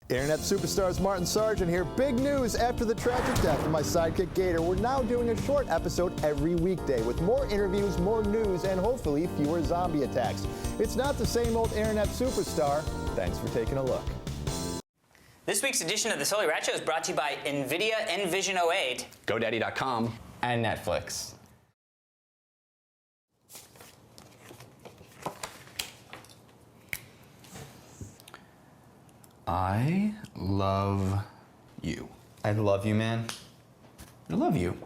Internet superstars Martin Sargent here. Big news after the tragic death of my sidekick Gator. We're now doing a short episode every weekday with more interviews, more news, and hopefully fewer zombie attacks. It's not the same old internet superstar. Thanks for taking a look. This week's edition of the Totally Rad Show is brought to you by NVIDIA Envision 08, GoDaddy.com, and Netflix. I love you. I love you, man. I love you.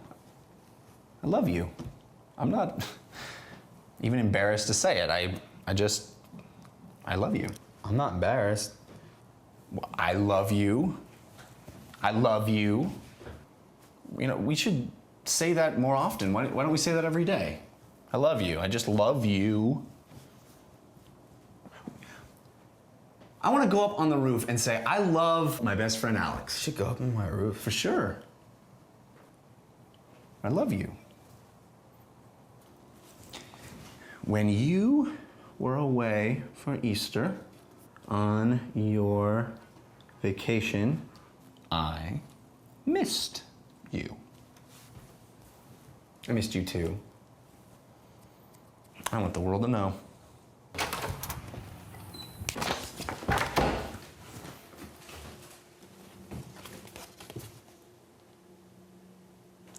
I love you. I'm not even embarrassed to say it. I love you. I'm not embarrassed. I love you. I love you. You know, we should say that more often. Why don't we say that every day? I love you. I just love you. I want to go up on the roof and say, I love my best friend Alex. You should go up on my roof. For sure. I love you. When you were away for Easter on your vacation, I missed you. I missed you too. I want the world to know.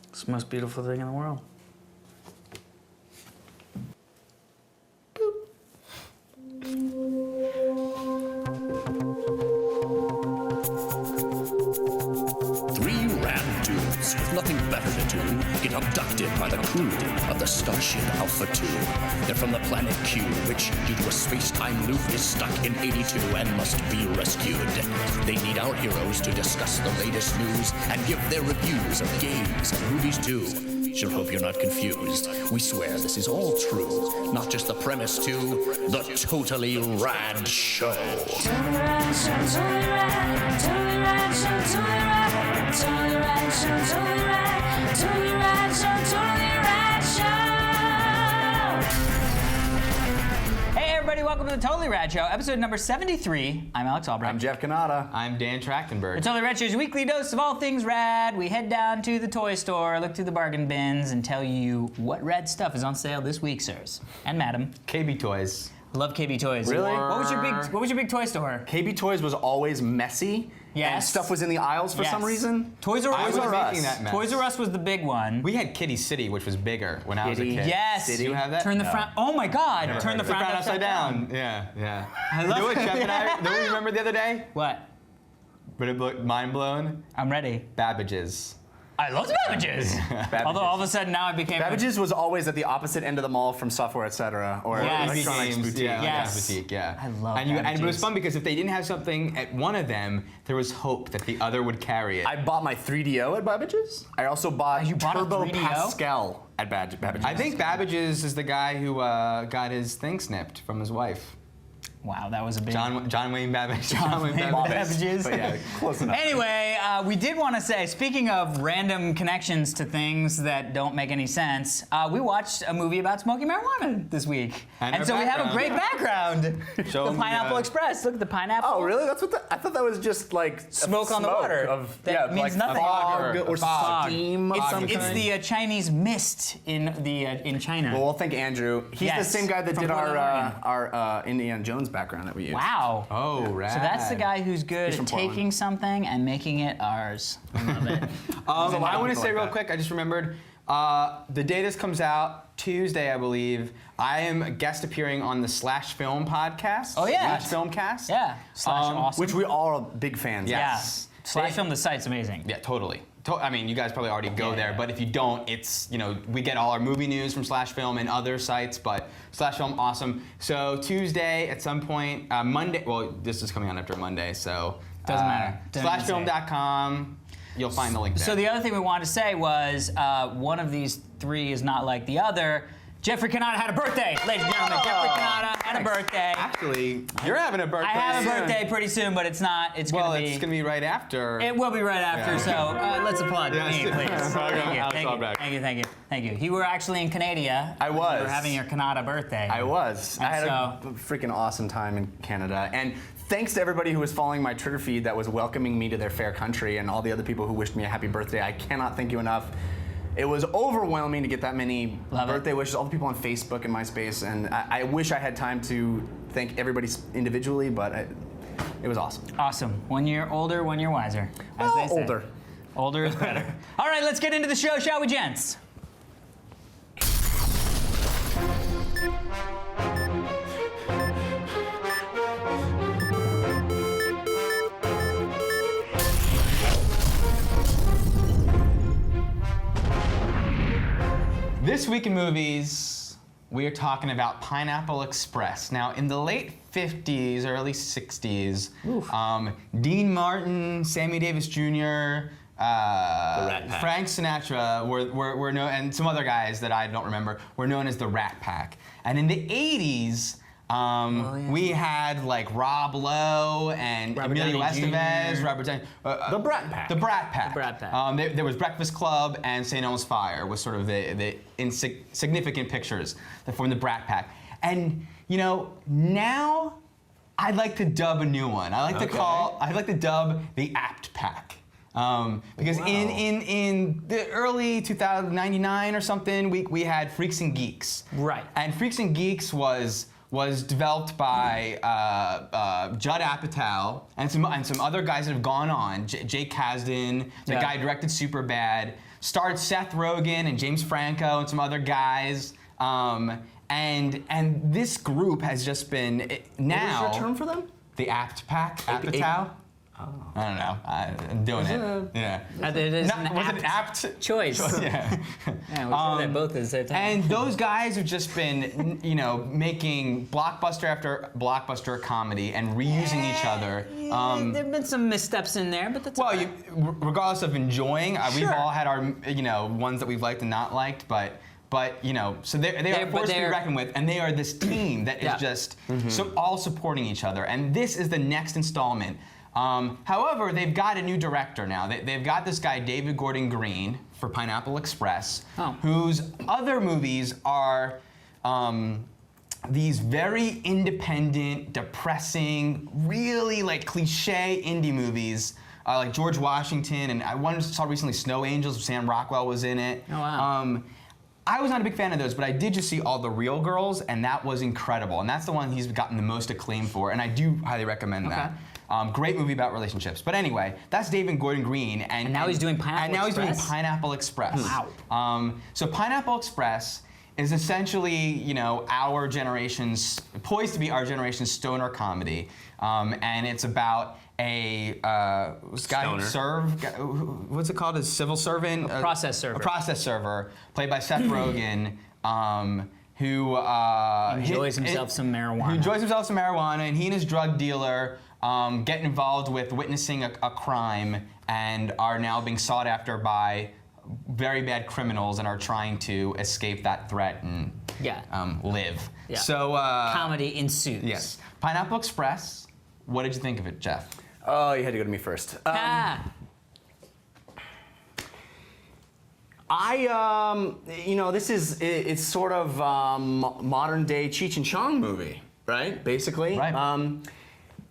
It's the most beautiful thing in the world. With nothing better to do, get abducted by the crew of the Starship Alpha 2. They're from the planet Q, which, due to a space-time loop, is stuck in 82 and must be rescued. They need our heroes to discuss the latest news and give their reviews of games and movies too. Sure hope you're not confused. We swear this is all true, not just the premise too. The Totally Rad Show. Totally Rad Show, Totally Rad, Totally Rad Show, Totally Rad, Totally Rad Show, Totally Rad, Totally Rad Show, Totally Rad Show. Hey everybody, welcome to the Totally Rad Show, episode number 73. I'm Alex Albrecht. I'm Jeff Canada. I'm Dan Trachtenberg. The Totally Rad Show's weekly dose of all things rad. We head down to the toy store, look through the bargain bins, and tell you what rad stuff is on sale this week, sirs and madam. KB Toys. Love KB Toys. Really? What was your big toy store? KB Toys was always messy. Yes. And stuff was in the aisles for some reason. Toys R I Us. was making that mess. Toys R Us was the big one. We had Kitty City, which was bigger when I was a Kitty. kid. Yes. Do you have that? Turn the No. front. Oh my God. Never Turn the heard of it. front upside down. Yeah. I You love know what it. Jeff and I, know what we remembered the other day? What? But it mind blown? I'm ready. Babbage's. I love Babbage's. Although all of a sudden now I became. Babbage's was always at the opposite end of the mall from Software Etc. or Yes. Electronics Games, Boutique. Yeah, Yes. Boutique, yeah. I love and it was Babbage's. fun because if they didn't have something at one of them, there was hope that the other would carry it. I bought my 3DO at Babbage's. I also bought You bought a Turbo 3DO? Pascal at Babbage's. I think Babbage's is the guy who got his thing snipped from his wife. Wow, that was a big. John Wayne Babbage. John Wayne Babbage's. But yeah, close enough. Anyway, we did want to say, speaking of random connections to things that don't make any sense, we watched a movie about smoking marijuana this week. And And our so we have a background. great background. Show The 'em Pineapple the- Express. Look at the pineapple. Oh, really? That's what I thought that was just like Smoke on the water. Of, That means like nothing. fog or Fog. steam of some It's kind. the Chinese mist in China. Well, thank Andrew. He's the Yes, same guy that from did Portland, Oregon. our Indiana Jones background that we used. Wow. Oh, rad. So that's the guy who's good He's at from Portland. taking something and making it ours. I love it. I want to say like real that. quick, I just remembered, the day this comes out, Tuesday, I believe, I am a guest appearing on the Slash Film podcast. Oh, yeah. Slash Filmcast. Yeah. Slash awesome. Which we all are big fans Yeah. of. Yeah. Slash Film, the site's amazing. Yeah, totally. I mean, you guys probably already go Yeah. there, but if you don't, it's, we get all our movie news from Slash Film and other sites, but Slash Film, awesome. So Tuesday at some point, Monday, well, this is coming out after Monday, so. Doesn't matter. Doesn't Slashfilm.com, you'll find the link there. So the other thing we wanted to say was one of these three is not like the other. Jeffrey Kanata had a birthday, ladies and gentlemen. Jeffrey Kanata had a birthday. Actually, you're having a birthday. I have a birthday pretty soon, but it's not. It's Well, gonna be. it's going to be right after. It will be right after. Yeah. So let's applaud me, Yes. please. Thank you. Thank you. You were actually in Canada. I was. You were having your Kanata birthday. I was. I And had a freaking awesome time in Canada. And thanks to everybody who was following my Twitter feed that was welcoming me to their fair country and all the other people who wished me a happy birthday. I cannot thank you enough. It was overwhelming to get that many birthday wishes, all the people on Facebook and MySpace, and I wish I had time to thank everybody individually, but it was awesome. Awesome. 1 year older, 1 year wiser, as they say. Older. Older is better. All right, let's get into the show, shall we, gents? This week in movies, we are talking about Pineapple Express. Now, in the late 50s, early 60s, Dean Martin, Sammy Davis Jr., Frank Sinatra were known, and some other guys that I don't remember, were known as the Rat Pack. And in the 80s, we had like Rob Lowe and Robert Emilio Downey Estevez, Jr. Robert Downey, The Brat Pack. The Brat Pack. The Brat Pack. There was Breakfast Club and St. Elmo's Fire was sort of the insignificant pictures that formed the Brat Pack. And you know, now I'd like to dub a new one. I'd like to dub the Apt Pack. Because in the early 2099 or something, we had Freaks and Geeks. Right. And Freaks and Geeks was developed by Judd Apatow and some other guys that have gone on. Jake Kasdan, the guy who directed Superbad, starred Seth Rogen and James Franco and some other guys. And this group has just been now. What was your term for them? The Apt Pack, Apatow. I don't know. I'm doing it. Yeah. It is Was it apt choice. Yeah. Yeah, we said that both at the same time. And those guys have just been, you know, making blockbuster after blockbuster comedy and reusing each other. There have been some missteps in there, but that's Well, okay. regardless of enjoying, we've Sure. all had our, you know, ones that we've liked and not liked, but you know, so they are forced to be reckoned with, and they are this team that is just all supporting each other. And this is the next installment. However, they've got a new director now. They've got this guy, David Gordon Green, for Pineapple Express, whose other movies are these very independent, depressing, really like cliche indie movies, like George Washington, and I saw recently Snow Angels, Sam Rockwell was in it. Oh, wow. I was not a big fan of those, but I did just see All the Real Girls, and that was incredible. And that's the one he's gotten the most acclaim for, and I do highly recommend that. Great movie about relationships. But anyway, that's David Gordon Green. And now he's doing Pineapple Express? And now he's doing Express? Pineapple Express. Wow. So Pineapple Express is essentially, you know, our generation's, poised to be our generation's stoner comedy. And it's about a guy who served, what's it called, a civil servant? A process server. A process server, played by Seth Rogen, who enjoys himself some marijuana. Who enjoys himself some marijuana, and he and his drug dealer get involved with witnessing a crime and are now being sought after by very bad criminals and are trying to escape that threat and live. Yeah. So comedy ensues. Yes. Pineapple Express. What did you think of it, Jeff? Oh, you had to go to me first. You know, it's sort of modern day Cheech and Chong movie, right? Basically. Right.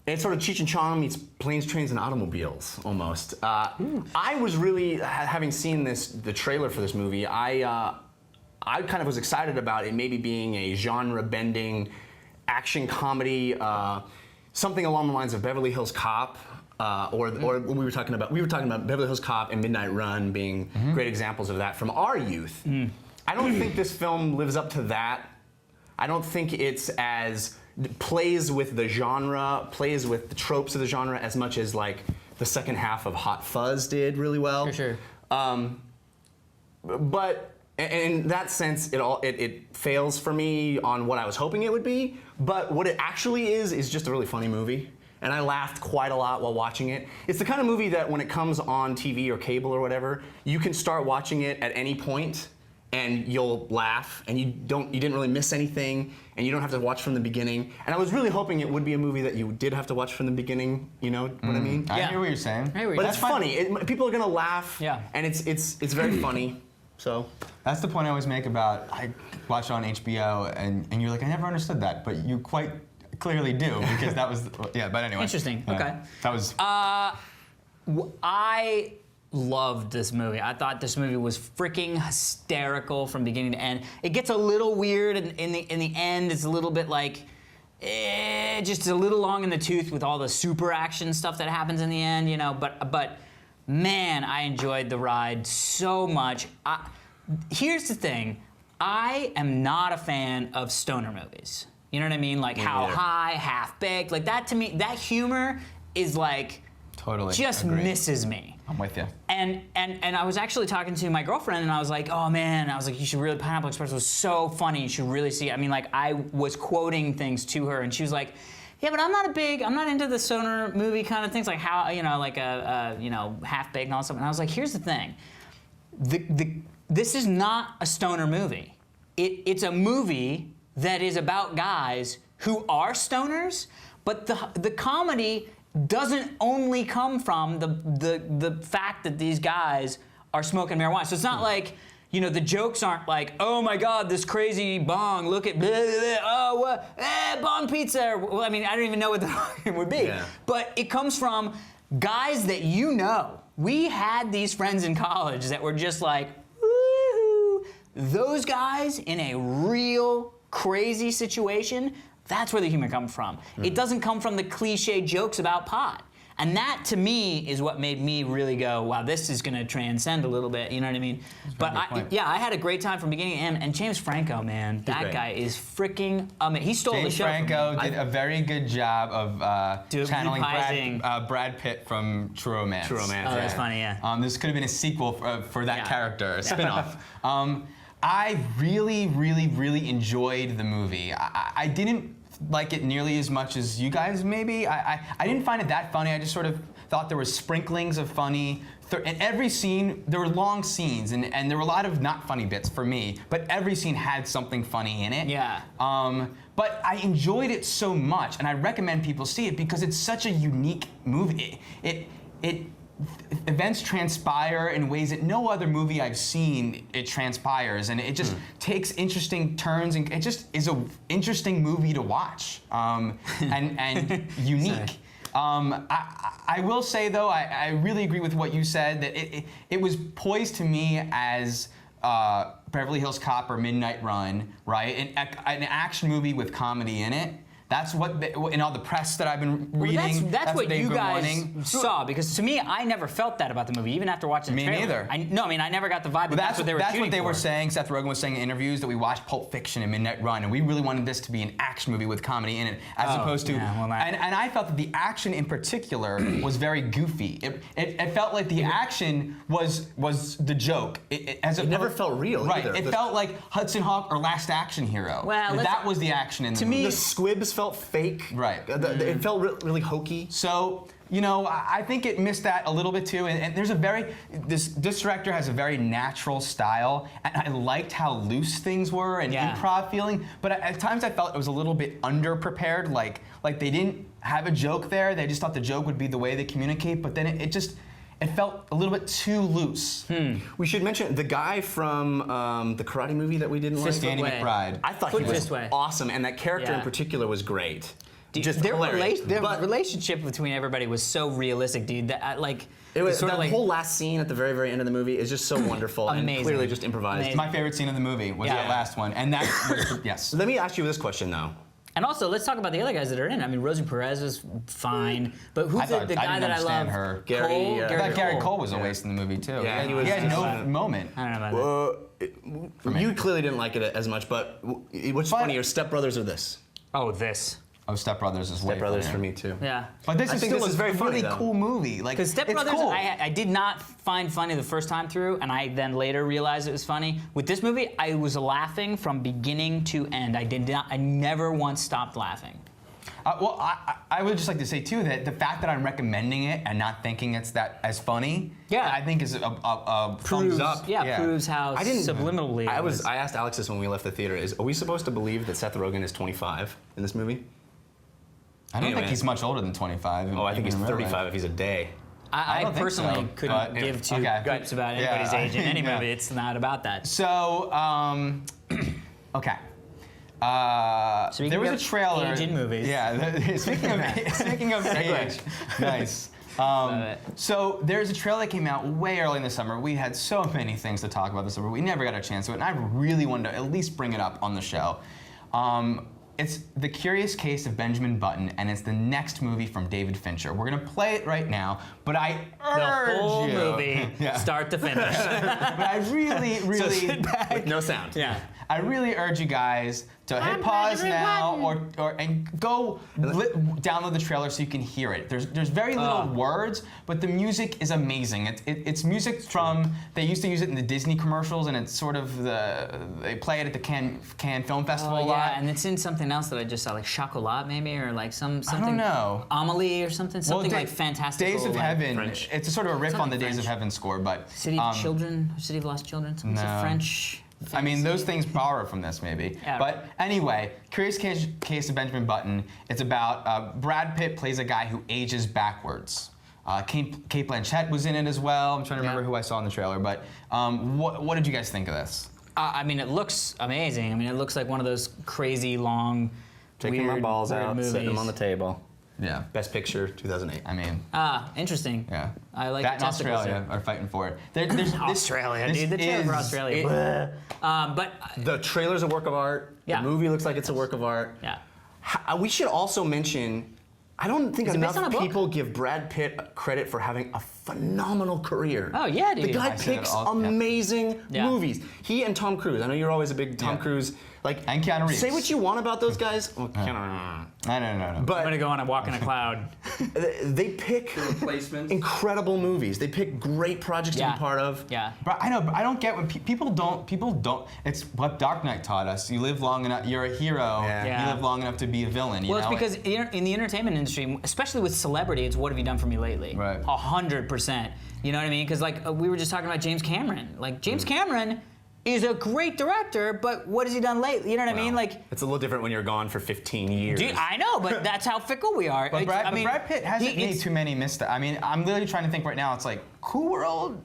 It's sort of Cheech and Chong meets Planes, Trains, and Automobiles, almost. I was really, having seen the trailer for this movie, I kind of was excited about it maybe being a genre-bending action comedy, something along the lines of Beverly Hills Cop, or we were talking about Beverly Hills Cop and Midnight Run being great examples of that from our youth. I don't think this film lives up to that. I don't think it's as plays with the genre, plays with the tropes of the genre as much as like the second half of Hot Fuzz did really well. For sure. But in that sense, it fails for me on what I was hoping it would be. But what it actually is just a really funny movie. And I laughed quite a lot while watching it. It's the kind of movie that when it comes on TV or cable or whatever, you can start watching it at any point and you'll laugh, and you didn't really miss anything, and you don't have to watch from the beginning. And I was really hoping it would be a movie that you did have to watch from the beginning. You know what I mean? I hear what you're saying. But it's funny. People are gonna laugh. Yeah. And it's very funny. So That's the point I always make about I watch it on HBO, and you're like, I never understood that, but you quite clearly do, because that was yeah. But anyway. Interesting. Yeah. Okay. That was. I loved this movie. I thought this movie was freaking hysterical from beginning to end. It gets a little weird in the end. It's a little bit like just a little long in the tooth with all the super action stuff that happens in the end, you know. But man, I enjoyed the ride so much. Here's the thing. I am not a fan of stoner movies. You know what I mean? Like How High, Half Baked. Like that to me, that humor is like Totally. just Agreed. misses me. I'm with you. And I was actually talking to my girlfriend, and I was like, oh man, I was like, you should really, Pineapple Express was so funny, you should really see it. I mean, like, I was quoting things to her, and she was like, yeah, but I'm not into the stoner movie kind of things, like how, you know, like Half Baked and all that stuff. And I was like, here's the thing, this is not a stoner movie. It's a movie that is about guys who are stoners, but the comedy doesn't only come from the fact that these guys are smoking marijuana. So it's not like, you know, the jokes aren't like, oh my God, this crazy bong, look at, blah, blah, blah, oh, what, bong pizza. Well, I mean, I don't even know what the fuck it would be. Yeah. But it comes from guys that you know. We had these friends in college that were just like, woo-hoo. Those guys in a real crazy situation, that's where the humor comes from. It doesn't come from the cliche jokes about pot. And that, to me, is what made me really go, wow, this is going to transcend a little bit, you know what I mean? But I had a great time from beginning to end. And James Franco, man, that guy is freaking amazing. He stole the show. James Franco did a very good job of channeling Brad Pitt from True Romance. True Romance. Oh, that's funny, yeah. This could have been a sequel for that character, a spinoff. I really, really, really enjoyed the movie. I didn't like it nearly as much as you guys, maybe. I didn't find it that funny. I just sort of thought there was sprinklings of funny. In every scene, there were long scenes, and there were a lot of not funny bits for me, but every scene had something funny in it. Yeah. But I enjoyed it so much, and I recommend people see it because it's such a unique movie. Events transpire in ways that no other movie I've seen it transpires, and it just takes interesting turns, and it just is an interesting movie to watch, and unique. I will say though, I really agree with what you said, that it was poised to me as Beverly Hills Cop or Midnight Run, right? An action movie with comedy in it. That's what, in all the press that I've been reading. That's what you guys wanting. saw, because to me, I never felt that about the movie, even after watching the trailer. Me neither. I never got the vibe that that's what they were shooting for. That's what they were saying. Seth Rogen was saying in interviews that we watched Pulp Fiction and Midnight Run, and we really wanted this to be an action movie with comedy in it, as opposed to. Yeah, well, and I felt that the action in particular was very goofy. It felt like the action was the joke. It never felt real. Right. Either. It felt like Hudson Hawk or Last Action Hero. Well, that was the action in the movie. The squibs felt fake. Right. It felt really hokey. So, you know, I think it missed that a little bit too. And there's this director has a very natural style, and I liked how loose things were and improv feeling. But at times I felt it was a little bit underprepared. Like they didn't have a joke there. They just thought the joke would be the way they communicate. But then it felt a little bit too loose. We should mention the guy from the karate movie that we didn't like. Danny McBride. I thought he was awesome, and that character in particular was great. Just their hilarious. relationship between everybody was so realistic, dude. It was sort of like, whole last scene at the very, very end of the movie is just so wonderful and clearly just improvised. Amazing. My favorite scene of the movie was that last one, and that was, yes. Let me ask you this question though. And also, let's talk about the other guys that are in it. I mean, Rosie Perez was fine, but who's the guy that I love? Her. Gary, I thought Gary Cole was a waste in the movie too. Yeah, he had no moment. I don't know about that. You clearly didn't like it as much, but what's funnier, Step Brothers or this? Oh, this. Oh, Step Brothers is way Step Brothers funnier. for me too. Yeah. But this is still very really funny, cool movie. Because Step Brothers, cool. I did not find funny the first time through, and I then later realized it was funny. With this movie, I was laughing from beginning to end. I never once stopped laughing. Well, I would just like to say too that the fact that I'm recommending it and not thinking it's that as funny, I think is a thumbs up. Yeah, proves how subliminally. I asked Alex this when we left the theater. Are we supposed to believe that Seth Rogen is 25 in this movie? I don't think he's much older than 25. Oh, I think he's 35 if he's a day. I personally couldn't give two hoops about anybody's age in any movie. It's not about that. So, okay. There was a trailer. Age in movies. Yeah. Speaking of age, nice. So there's a trailer that came out way early in the summer. We had so many things to talk about this summer. We never got a chance to it, and I really wanted to at least bring it up on the show. It's The Curious Case of Benjamin Button, and it's the next movie from David Fincher. We're gonna play it right now, but I urge the whole you, movie, start to finish. but I really, So sit back with no sound. Yeah. I really urge you guys to hit pause now and go download the trailer so you can hear it. There's very little words, but the music is amazing. It's music from, they used to use it in the Disney commercials, and it's sort of they play it at the Cannes Film Festival a lot. Yeah, and it's in something else that I just saw, like Chocolat maybe, or like something. I don't know. Amelie or something like fantastical. Days of like Heaven. French. It's a sort of a riff on the French. Days of Heaven score, but City of Children, City of Lost Children, something's No. a French. I mean, those things borrow from this, maybe. Yeah. But anyway, Curious Case of Benjamin Button. It's about Brad Pitt plays a guy who ages backwards. Kate Blanchett was in it as well. I'm trying to remember who I saw in the trailer. But what did you guys think of this? I mean, it looks amazing. I mean, it looks like one of those crazy long, Taking weird, my balls weird out, movies. setting them on the table. Yeah. Best Picture, 2008. I mean. Interesting. Yeah. I like that the and testicles Australia are fighting for it. There's Australia, dude. The trailer for Australia. But The trailer's a work of art. Yeah. The movie looks like it's a work of art. yeah. We should also mention, I don't think Is it based enough on a book? people give Brad Pitt credit for having a phenomenal career. Oh, yeah, dude. The guy I say that picks all- yeah. amazing Yeah. movies. He and Tom Cruise. I know you're always a big Tom Yeah. Cruise. Like, And Keanu Reeves. Say what you want about those guys. Well, No. but I'm gonna go on a walk in a cloud. they pick incredible movies. They pick great projects to be part of. Yeah. But I know, but I don't get when people don't. It's what Dark Knight taught us. You live long enough, you're a hero. Yeah. You live long enough to be a villain. Well, you know? it's because in the entertainment industry, especially with celebrity, it's what have you done for me lately? Right. 100%. You know what I mean? Because like we were just talking about James Cameron. Like James Cameron is a great director, but what has he done lately? You know what I mean? Like, It's a little different when you're gone for 15 years. dude, I know, but that's how fickle we are. But Brad Pitt hasn't made it's- too many mistakes. I mean, I'm literally trying to think right now. It's like Cool World.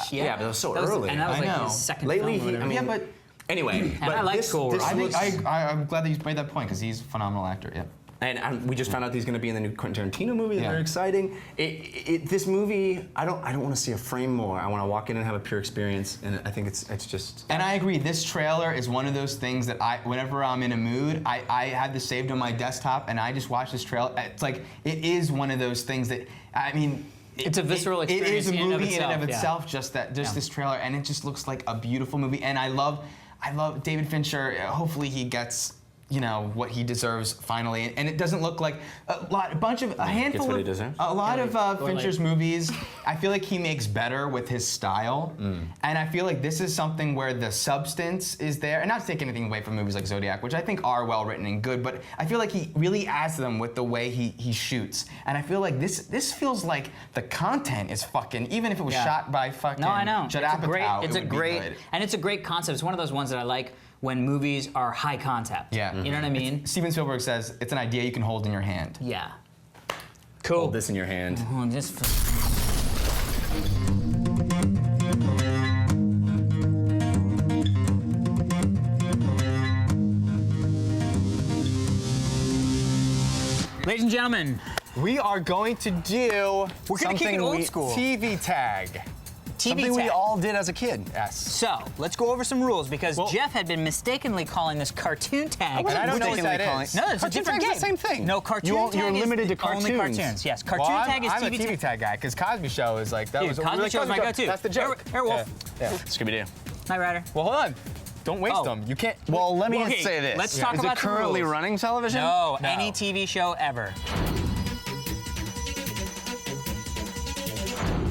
Yeah, but it was so early. And that was I like know. his second Lately, film or whatever. I mean, Yeah, but anyway. I like Cool World. I looks- I'm glad that you made that point because he's a phenomenal actor. Yeah. And we just found out he's going to be in the new Quentin Tarantino movie. Yeah. Very exciting. This movie, I don't want to see a frame more. I want to walk in and have a pure experience. And I think it's just. And I agree. This trailer is one of those things that whenever I'm in a mood, I have this saved on my desktop, and I just watch this trailer. It's like it is one of those things that I mean. It's a visceral It is experience a in and of movie in and of itself, itself. This trailer, and it just looks like a beautiful movie. And I love David Fincher. Hopefully he gets. You know what he deserves finally, and it doesn't look like a handful what he of deserves. a lot of Or Fincher's like- movies. I feel like he makes better with his style, and I feel like this is something where the substance is there. And not to take anything away from movies like Zodiac, which I think are well written and good, but I feel like he really adds to them with the way he shoots. And I feel like this feels like the content is fucking. Even if it was Yeah. shot by fucking No, I know. Judd It's a Apatow, great, it would be good. and it's a great concept. It's one of those ones that I like when movies are high concept. Yeah. You know what I mean? Steven Spielberg says it's an idea you can hold in your hand. Yeah. Cool. Hold this in your hand. Oh, just Ladies and gentlemen, We are going to do We're gonna kick it old school. TV tag. Something we tag. all did as a kid. Yes. So, let's go over some rules because Jeff had been mistakenly calling this cartoon tag. And I don't know what that is. No, it's a Cartoon different tag's game. the same thing. No, cartoon tag You're is limited to only cartoons. cartoons. Yes, cartoon Well, tag is I'm a TV TV tag. tag guy because Cosby Show is like that Dude, was Cosby really Show's my Show. go-to. That's the joke. Airwolf. Yeah. Scooby-Doo. Night Rider. Well, hold on. Don't waste Oh. them. You can't. Well, let me Okay, say this. let's talk Is about it the currently rules. running television? No, No. any TV show ever.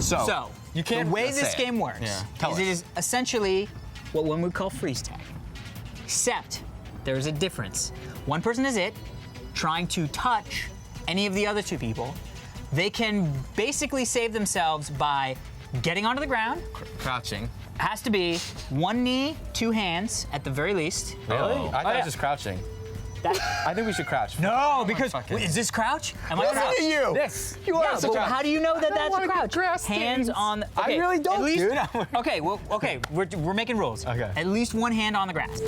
So, You can't the way say this it. game works Yeah. Tell is us. it is essentially what one would call freeze tag. Except there's a difference. One person is it, trying to touch any of the other two people, they can basically save themselves by getting onto the ground. Crouching. Has to be one knee, two hands at the very least. Really? Oh. I thought it yeah. was just crouching. I think we should crouch. No, because fucking- wait, is this crouch? Am I Look crouch? at you. This. You are Yeah, such but a. how do you know that that's a wanna get crouch? grass Hands stains. on. I Okay, really don't, at least, dude. Okay, well, okay, we're making rules. Okay. At least one hand on the grass.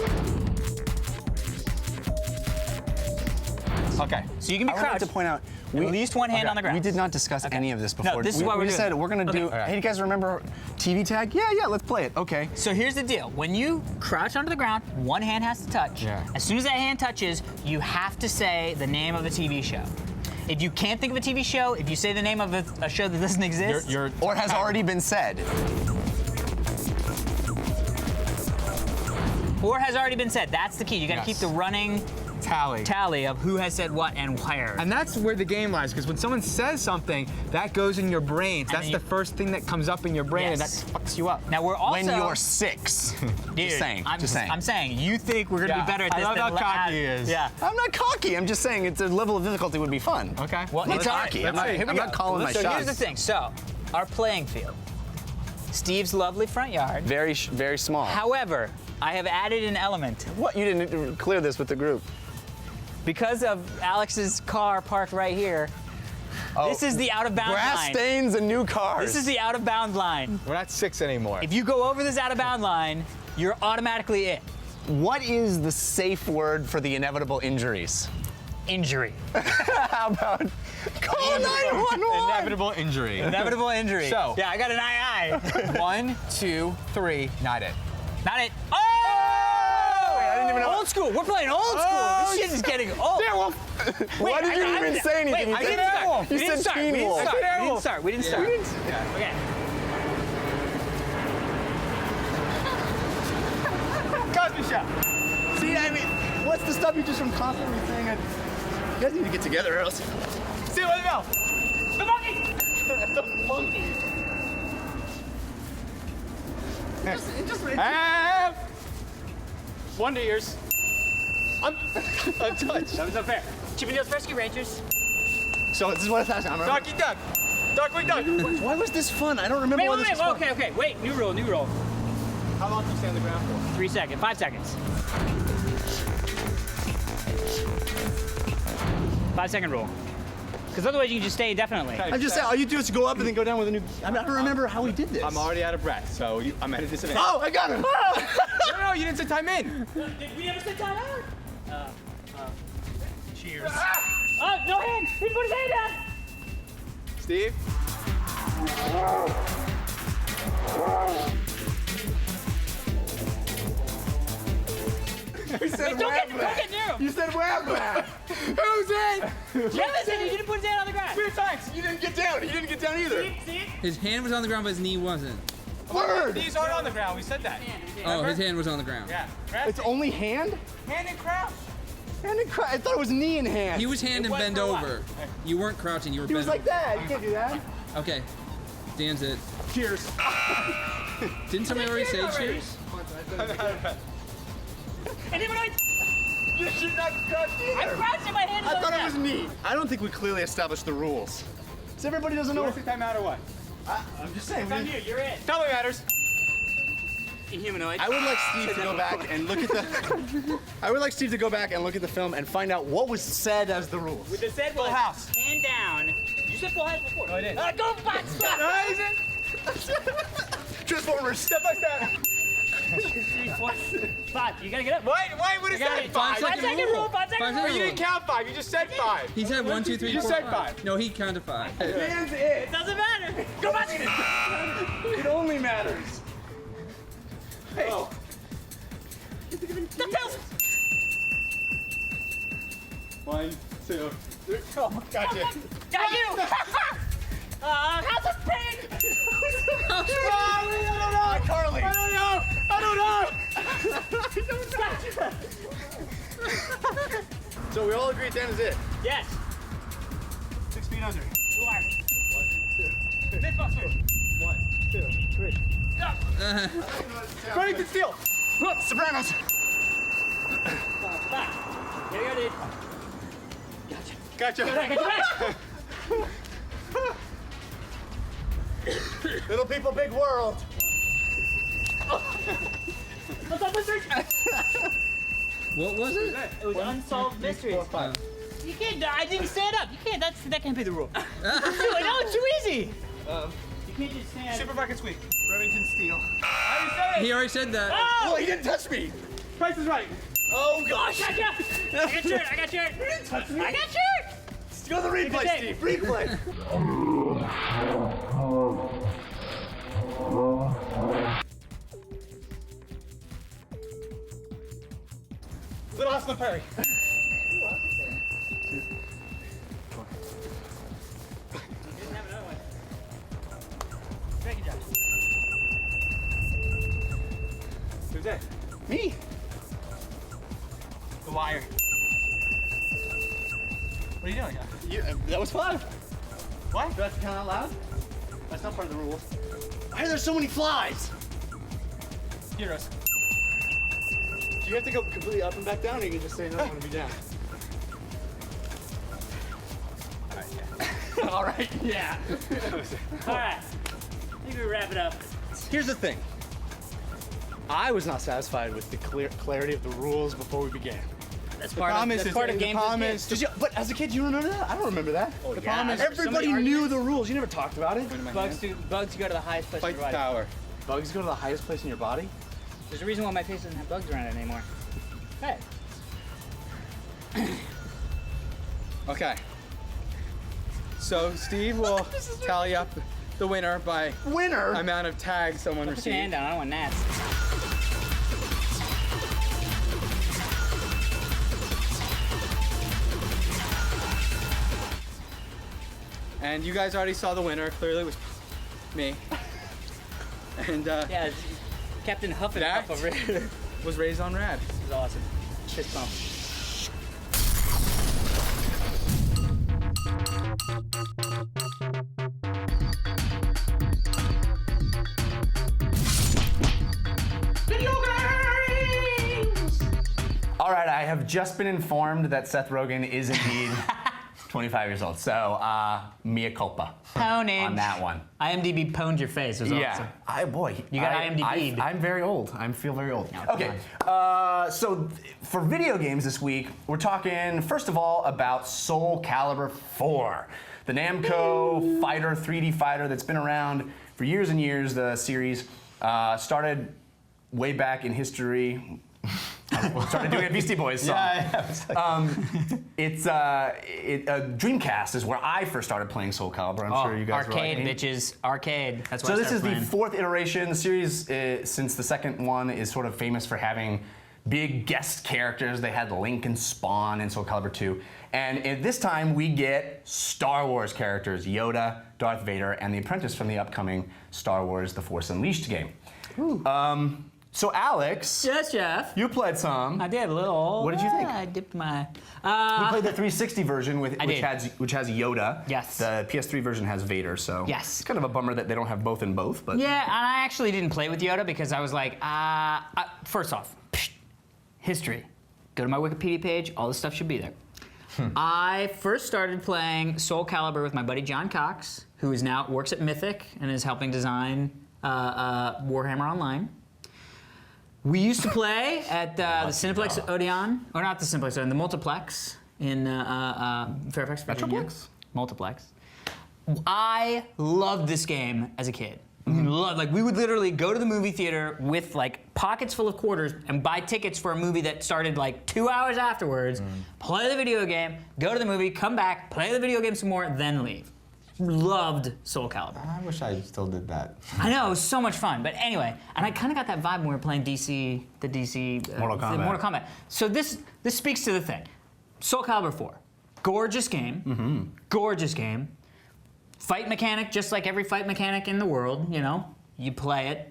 Okay. So you can be I would like crouched. to point out, at least one hand on the grass. we did not discuss any of this before. this is why we're we doing said it. we're gonna do. Okay. Hey, you guys remember TV tag? Yeah, let's play it. Okay. So here's the deal. When you crouch onto the ground, one hand has to touch. Yeah. As soon as that hand touches, you have to say the name of the TV show. If you can't think of a TV show, if you say the name of a show that doesn't exist, You're Or has already been said. or has already been said, that's the key. You gotta Yes. keep the running tally of who has said what and where. And that's where the game lies, because when someone says something, that goes in your brain. So And that's then the first thing that comes up in your brain, Yes. and that fucks you up. Now we're also When you're 6. Dude, just saying. I'm just saying. I'm saying you think we're gonna Yeah, be better at I this love than how cocky he is. Yeah. I'm not cocky. I'm just saying it's a level of difficulty would be fun. Okay. Well, Not it's all right. cocky. I'm Let's not, see. Here we I'm go. not calling my So shots. here's the thing. So our playing field. Steve's lovely front yard. Very small. However, I have added an element. What? You didn't clear this with the group. Because of Alex's car parked right here, this is the out of bounds Grass line. stains and new cars. This is the out of bounds line. We're not 6 anymore. If you go over this out of bound line, you're automatically it. What is the safe word for the inevitable injuries? Injury. How about call 911? Inevitable injury. Inevitable injury. So- yeah, I got an II. 1, 2, 3, not it. Not it. Oh! I didn't even know. Old school. We're playing old school. This shit is getting old. Why did you even say anything? Wait, You I said didn't start. You We didn't said start. We Teen didn't Wolf. start. We didn't start. We didn't start. Okay. Cosby shot. See, I mean, what's to stop you just from constantly saying it? You guys need to get together, or else. See what the bell. The monkey. The monkey. Have one to ears. Untouched. That was unfair. Chippendales Rescue Rangers. So this is what it's asking. I'm Ducky duck. Duck we duck. Why was this fun? I don't remember why this was fun. Okay. Wait. New rule. How long do you stay on the ground for? 3 seconds. 5 seconds. 5 second rule. Because otherwise you can just stay indefinitely. I'm just saying, all you do is go up and then go down with a new. I don't remember how we did this. I'm already out of breath, so I'm at a disadvantage. Oh, I got him! No, you didn't say time in. Did we ever say time out? Cheers. Oh, no hand! He put his hand down! Steve? You said Wait, don't get near him! You said wham! Who's in? Listen, he didn't put his hand on the ground. 3 times. You didn't get down. He didn't get down either. See it? His hand was on the ground, but his knee wasn't. Word. These aren't on the ground. We said that. Oh, his hand was on the ground. Yeah. It's only hand? Hand and crouch. Hand and I thought it was knee and hand. He was hand and was bend for a while. over. You weren't crouching, you were He was bent like that. You can't do that. over. Okay. Dan's it. Cheers. Didn't somebody already say already? cheers? And then when You should not crouch I either. crouched and my hand I on the thought it was ground. knee. I don't think we clearly established the rules. So everybody doesn't know. Time out or what? I'm just saying. It's on you, you're it. Tell me matters. Inhumanoid. I would like Steve to go back and look at the. I would like Steve to go back and look at the film and find out what was said as the rules. The said was house. hand down. You said full house before. No, I didn't. Go back, stop. Transformers. Step by step. 3, 4, 5. You gotta get up. Wait, what is You got that? it. 5. 5 second rule. 5 second Five rule. second You didn't count 5. You just said 5. He said 1, 2, 3, You 4, said 5. five. No, he counted 5. Man's it. It doesn't matter. Go back. It only matters. Hey. Oh. The pills. 1, 2, 3. Oh, Gotcha. got you. House of Pain. Carly. So we all agree Dan is it. Yes. 6 feet under. You are. 1, 2, Fifth box first. 1, 2, 3. Remington Steel. Sopranos. Back. Here you go, dude. Gotcha. Little people, big world. What's up, Mystery? What was it? It was Unsolved Mysteries. You can't. I didn't stand up. You can't. That can't be the rule. No, it's too easy. You can't just stand. Supermarket Squeak. Remington Steel. He already said that. Oh, he didn't touch me. Price is right. Oh gosh. I got shirt. I got shirt. I got shirt. Let's go to the replay, Steve. Replay. Little House on the Prairie. Who's that? Me. The Wire. What are you doing? That was fun. What? Do I have to count out loud? That's not part of the rules. Why are there so many flies? Heroes. Do you have to go completely up and back down, or you can just say no, I want to be down? All right, yeah. All right. I think we wrap it up. Here's the thing. I was not satisfied with the clarity of the rules before we began. That's part of games with kids. Did you, but as a kid, you remember that? I don't remember that. Oh, the yeah. problem is There's so everybody many knew arguments. the rules. You never talked about it. Bugs go to the highest place in your body. Tower. Bugs go to the highest place in your body? There's a reason why my face doesn't have bugs around it anymore. Hey. Okay. So Steve will tally up the winner by amount of tags someone Put your hand received. down. I don't want gnats. And you guys already saw the winner. Clearly it was me. And Yeah, it's Captain Huff and that Puff over here. was raised on Rad. This is awesome. Fist bump. All right, I have just been informed that Seth Rogen is indeed 25 years old. So, mea culpa Pwnage. on that one. IMDb pwned your face. It was awesome. You got IMDb'd. I'm very old. I feel very old. No, Okay, so for video games this week, we're talking first of all about Soulcalibur IV, the Namco fighter, 3D fighter that's been around for years and years. The series started way back in history. Started doing a Beastie Boys song. Dreamcast is where I first started playing Soulcalibur. I'm sure you guys arcade, were like me. bitches. Arcade. That's why So I this is started the playing. fourth iteration. The series, since the second one, is sort of famous for having big guest characters. They had Link and Spawn in Soulcalibur 2. And at this time, we get Star Wars characters, Yoda, Darth Vader, and the Apprentice from the upcoming Star Wars The Force Unleashed game. So Alex, Yes, Jeff. you played some. I did a little. What did you think? I dipped my. We played the 360 version, which did. has Yoda. Yes. The PS3 version has Vader, so Yes. it's kind of a bummer that they don't have both in both. But Yeah, and I actually didn't play with Yoda because I was like, first off, history. Go to my Wikipedia page. All this stuff should be there. I first started playing Soulcalibur with my buddy John Cox, who is now works at Mythic and is helping design Warhammer Online. We used to play at the Cineplex Odeon, or not the Cineplex Odeon, the Multiplex in Fairfax, Virginia. Metroplex? Multiplex. I loved this game as a kid. Like we would literally go to the movie theater with like pockets full of quarters and buy tickets for a movie that started like 2 hours afterwards, play the video game, go to the movie, come back, play the video game some more, then leave. Loved Soulcalibur. I wish I still did that. I know, it was so much fun. But anyway, and I kind of got that vibe when we were playing the DC Mortal Kombat. Mortal Kombat. So this speaks to the thing. Soulcalibur 4, gorgeous game, gorgeous game. Fight mechanic, just like every fight mechanic in the world, you know, you play it.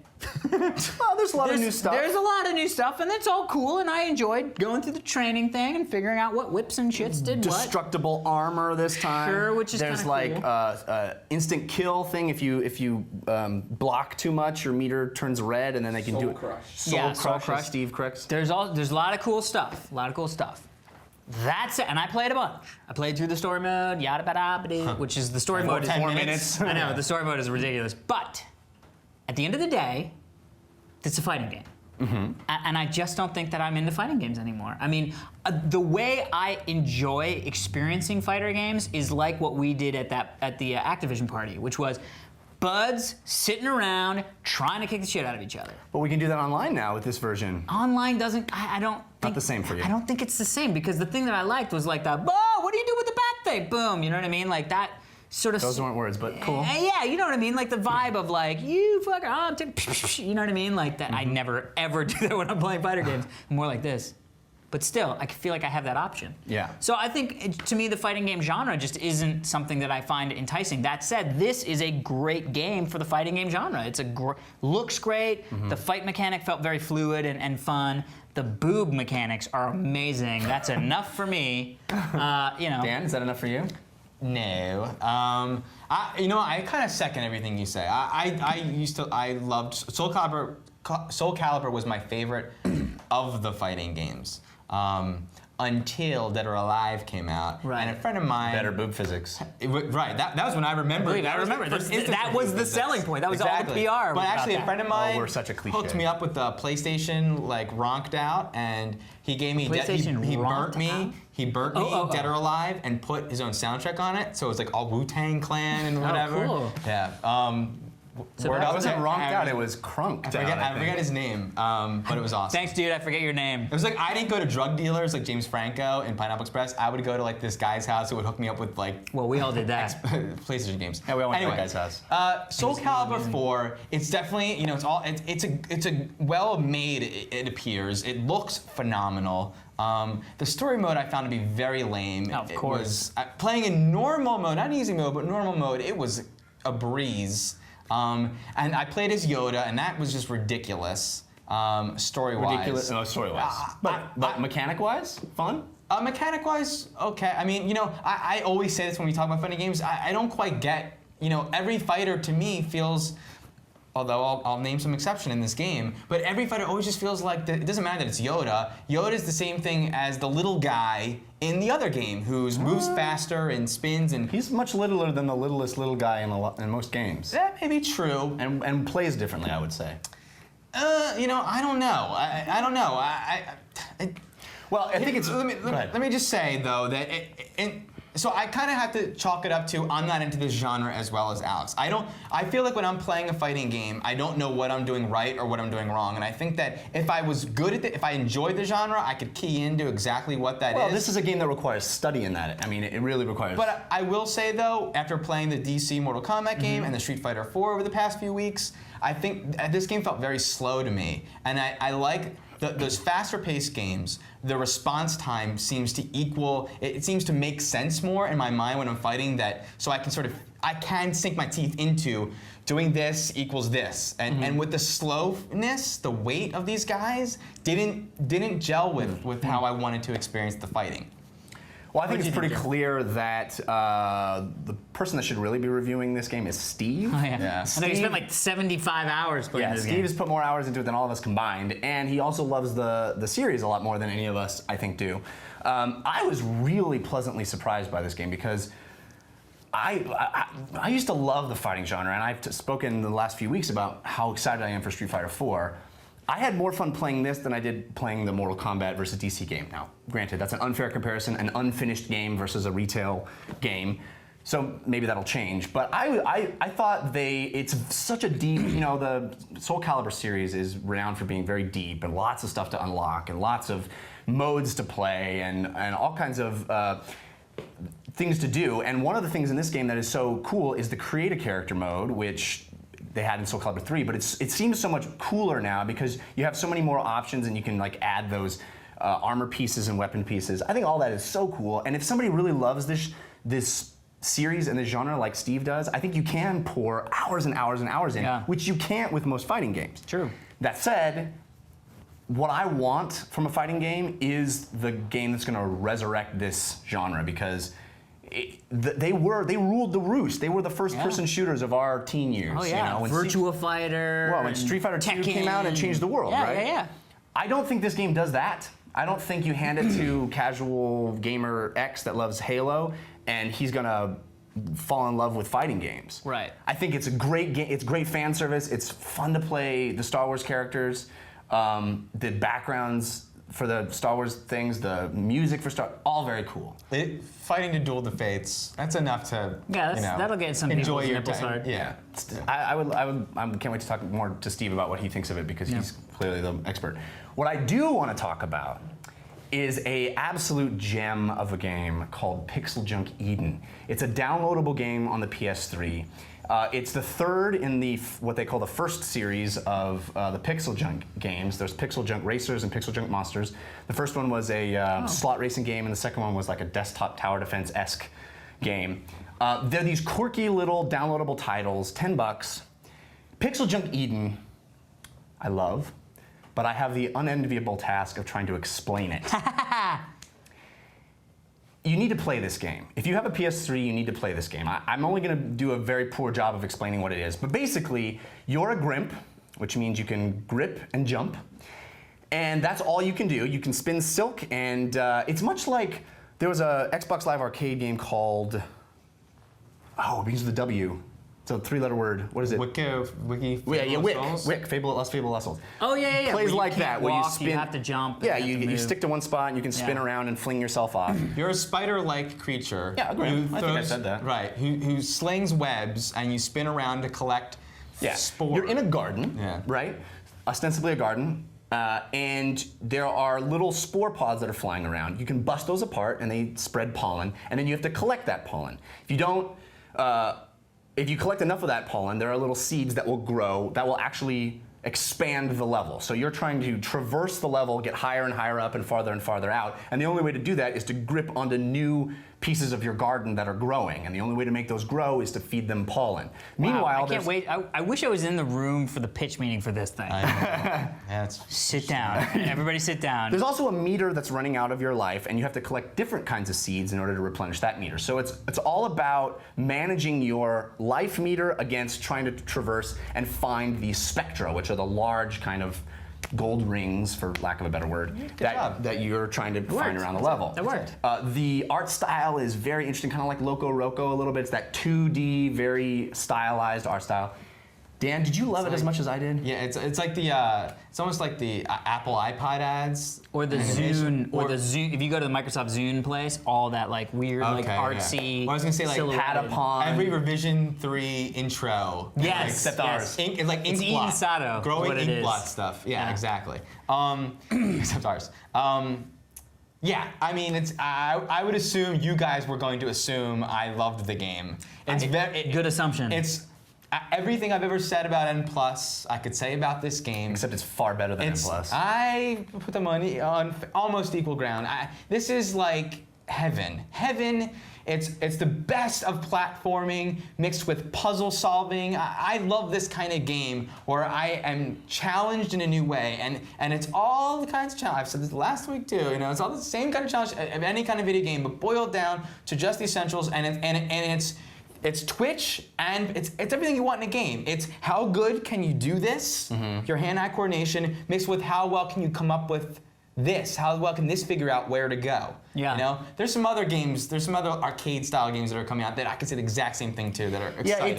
well, there's a lot of new stuff. There's a lot of new stuff, and it's all cool, and I enjoyed going through the training thing and figuring out what whips and shits did what. Destructible armor this time. Sure, which is there's kinda like cool. Instant kill thing. If you block too much, your meter turns red, and then they can do it. Crush. Soul Yeah, Soul Crush. Crush. Steve Crooks. There's a lot of cool stuff. A lot of cool stuff. That's it, and I played a bunch. I played through the story mode, yada bada bada, which is the story mode. 10 minutes. I know the story mode is ridiculous, but at the end of the day, it's a fighting game, and I just don't think that I'm into fighting games anymore. I mean, the way I enjoy experiencing fighter games is like what we did at the Activision party, which was buds sitting around trying to kick the shit out of each other. But we can do that online now with this version. Online doesn't. I don't. Not the same for you. I don't think it's the same because the thing that I liked was like the, oh, what do you do with the bat thing? Boom, you know what I mean? Like that sort of. Those weren't words, but cool. Yeah, you know what I mean? Like the vibe of like, you fucker, I'm you know what I mean? Like that. I never ever do that when I'm playing fighter games. I'm more like this. But still, I feel like I have that option. Yeah. So I think, to me, the fighting game genre just isn't something that I find enticing. That said, this is a great game for the fighting game genre. It's looks great. The fight mechanic felt very fluid and fun. The boob mechanics are amazing. That's enough for me. Dan, is that enough for you? No. I kind of second everything you say. I loved Soulcalibur. Soulcalibur was my favorite of the fighting games. Until Dead or Alive came out, right. And a friend of mine. Better boob physics. Right, that was when I remembered. I remember. That was the selling point. That was exactly. all the PR. But actually, a friend of mine we're such a cliche. hooked me up with the PlayStation, like ronked out, and he gave me. He burnt me. He burnt me, Dead or Alive, and put his own soundtrack on it. So it was like all Wu-Tang Clan and whatever. Cool. Yeah. So it wasn't ronked out, it was crunked out. I forget his name, but it was awesome. Thanks, dude. I forget your name. It was like I didn't go to drug dealers like James Franco in Pineapple Express. I would go to like this guy's house who would hook me up with like. Well, we all did that. PlayStation games. Yeah, we all went to that guy's house. Soulcalibur IV. It's definitely it's a well made. It appears. It looks phenomenal. The story mode I found to be very lame. Of course. Playing in normal mode, not easy mode, but normal mode, it was a breeze. And I played as Yoda, and that was just ridiculous, story-wise. Ridiculous, no, story-wise. But mechanic-wise, fun? Mechanic-wise, okay. I mean, I always say this when we talk about funny games. I don't quite get, every fighter to me feels, although I'll name some exception in this game, but every fighter always just feels like, it doesn't matter that it's Yoda. Yoda's the same thing as the little guy in the other game who moves faster and spins and... He's much littler than the littlest little guy in most games. That may be true. And plays differently, I would say. I don't know. I don't know. Well, I think it's... Let me just say, though, that so I kind of have to chalk it up to I'm not into this genre as well as Alex. I feel like when I'm playing a fighting game, I don't know what I'm doing right or what I'm doing wrong. And I think that if I was good at it, if I enjoyed the genre, I could key into exactly what that is. Well, this is a game that requires study in that. I mean, it really requires... But I will say, though, after playing the DC Mortal Kombat game and the Street Fighter IV over the past few weeks, I think this game felt very slow to me. And I like... Those faster-paced games, the response time seems to equal. It seems to make sense more in my mind when I'm fighting. So I can sink my teeth into doing this equals this, and with the slowness, the weight of these guys didn't gel with how I wanted to experience the fighting. Well, I think it's pretty clear that the person that should really be reviewing this game is Steve. Oh, yeah. Yeah. I know he spent like 75 hours playing this game. Steve has put more hours into it than all of us combined, and he also loves the series a lot more than any of us, I think, do. I was really pleasantly surprised by this game because I used to love the fighting genre, and I've spoken in the last few weeks about how excited I am for Street Fighter IV. I had more fun playing this than I did playing the Mortal Kombat versus DC game. Now, granted, that's an unfair comparison, an unfinished game versus a retail game. So maybe that'll change. But I thought it's such a deep, the Soulcalibur series is renowned for being very deep and lots of stuff to unlock and lots of modes to play and all kinds of things to do. And one of the things in this game that is so cool is the create a character mode, which they had in Soulcalibur 3, but it seems so much cooler now because you have so many more options and you can like add those armor pieces and weapon pieces. I think all that is so cool. And if somebody really loves this series and this genre like Steve does, I think you can pour hours and hours and hours in, which you can't with most fighting games. True. That said, what I want from a fighting game is the game that's going to resurrect this genre because they ruled the roost. They were the first-person shooters of our teen years. Oh yeah, Virtua Fighter. Well, when Street Fighter 2 came out and changed the world, right? Yeah. I don't think this game does that. I don't think you hand it to casual gamer X that loves Halo, and he's gonna fall in love with fighting games. Right. I think it's a great game. It's great fan service. It's fun to play the Star Wars characters, the backgrounds for the Star Wars things, the music for all very cool. Fighting to duel the fates. That's enough to that'll get some enjoy people's your nipples time. hard. Yeah, I can't wait to talk more to Steve about what he thinks of it because he's clearly the expert. What I do want to talk about is a absolute gem of a game called PixelJunk Eden. It's a downloadable game on the PS3. It's the third in the what they call the first series of the PixelJunk games. There's PixelJunk Racers and PixelJunk Monsters. The first one was a slot racing game, and the second one was like a desktop tower defense-esque game. They're these quirky little downloadable titles, $10. PixelJunk Eden, I love, but I have the unenviable task of trying to explain it. You need to play this game. If you have a PS3, you need to play this game. I'm only going to do a very poor job of explaining what it is, but basically, you're a grimp, which means you can grip and jump, and that's all you can do. You can spin silk, and it's much like there was a Xbox Live Arcade game called, it begins with a W. It's a three-letter word. What is it? Wick. Wick. Fable Less Souls. Oh yeah. Plays Where like that, where you walk, spin. You have to jump. Yeah, you have to you move. stick to one spot and you can spin around and fling yourself off. You're a spider-like creature. Yeah, agree. I think I said that. Right. Who slings webs and you spin around to collect spores. You're in a garden, right? Ostensibly a garden. And there are little spore pods that are flying around. You can bust those apart and they spread pollen, and then you have to collect that pollen. If you don't, if you collect enough of that pollen, there are little seeds that will grow that will actually expand the level. So you're trying to traverse the level, get higher and higher up and farther out, and the only way to do that is to grip onto new pieces of your garden that are growing, and the only way to make those grow is to feed them pollen. Meanwhile, I can't wait. I wish I was in the room for the pitch meeting for this thing. Sit down. Everybody sit down. There's also a meter that's running out of your life, and you have to collect different kinds of seeds in order to replenish that meter. So it's all about managing your life meter against trying to traverse and find these spectra, which are the large kind of gold rings, for lack of a better word, that you're trying to find around the level. That worked. The art style is very interesting, kind of like Loco Roco a little bit. It's that 2D, very stylized art style. Dan, did you love it as much as I did? Yeah, it's like the it's almost like the Apple iPod ads Or the Zune, or the Zune. If you go to the Microsoft Zune place, all that like weird, like artsy. Well, I was gonna say like Patapon. every Revision 3 intro. Yes, except ours. Ink, it's like It's ink Eden blot. Sato, Growing what it ink is. blot stuff. Yeah, Yeah. exactly. Except ours. Yeah, I mean, it's. I would assume you guys were going to assume I loved the game. It's Good assumption. It's everything I've ever said about N+, I could say about this game. Except it's far better than N+. I put the money on almost equal ground. This is like heaven. Heaven. It's the best of platforming mixed with puzzle solving. I love this kind of game where I am challenged in a new way, and it's all the kinds of challenge. I've said this last week too. You know, it's all the same kind of challenge of any kind of video game, but boiled down to just the essentials. It's Twitch, and it's everything you want in a game. It's how good can you do this, your hand-eye coordination, mixed with how well can you come up with this, how well can this figure out where to go. Yeah. You know, there's some other games, there's some other arcade-style games that are coming out that I could say the exact same thing too, that are exciting. Yeah,